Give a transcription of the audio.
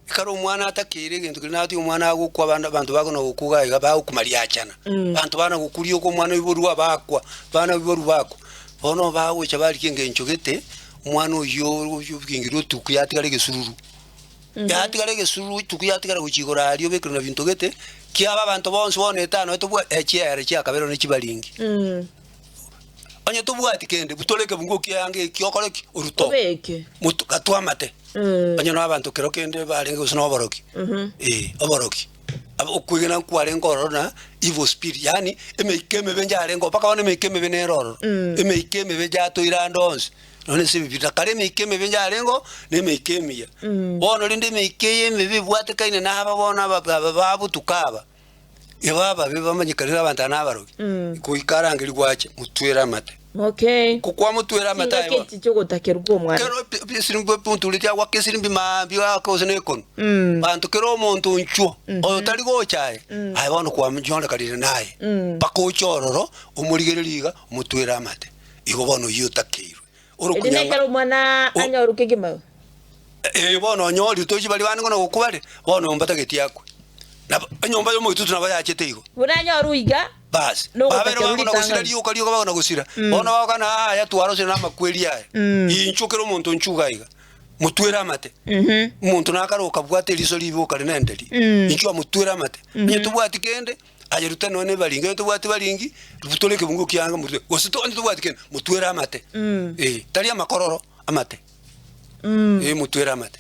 Karo mwana atakire gintu kinati umwana agukwa bantu bako no gukuga igaba ukumaria achana bantu bana gukuri uko mwana iboru abakwa bana iboru bako bono bawe chabari kinge nchogete umwana uyo ubwingiro tukuyatigare gesururu yatigare gesururu tukuyatigare guchigora ariyo bekero na bintu gete kiaba bantu bonse bone etano etubwa echiere chia kabero ne chibalingi anya tubwa atikende butoleke bunguki yange kyokoreki uruto obeke mutu katwamate anya no abantu kero kende balenge usno oboroki oboroki okuigena kware ngorona evil spirit yani emeikeme benja arengo paka one meikeme beneroro emeikeme beja to irandons none se bibita kare meikeme benja arengo ne meikemia bono linde meikeye mebibwate kaine na aba bona babu tukaba ebaba bebamanyikarira abantu anabaroki kuikarangiri gwache mutwera mate kukwa mutwera mate ayo cyo takerugo mwana kero sirimbe puntu liti agwa kesirimbi mabyo akozene kon bantu kero muntu ncho oyo tali go chaye ayo bono kwa mjona kalire naye bako chororo umurigereriga mutwera mate igo bono yutakirwe ene kero mwana anyoruke gima bono nyori toji bali bana ngono gukubale bono mbata geti yakwe na nyomba yo mutu tunaba yachete igo buranya ruiga basi babero bangona gusira liyo kaliyo bangona gusira bona bakana aya twaro sina makweli aya inchukero muntu nchuga iga mutwera mate muntu nakaroka bwate liso libo kali nendeli inchwa mutwera mate nyetubwati kende aje rutano ne balingi tubwati balingi butoleke bungu kyanga mutwe gosito tubwati kende mutwera mate tali amakororo amate mutwera mate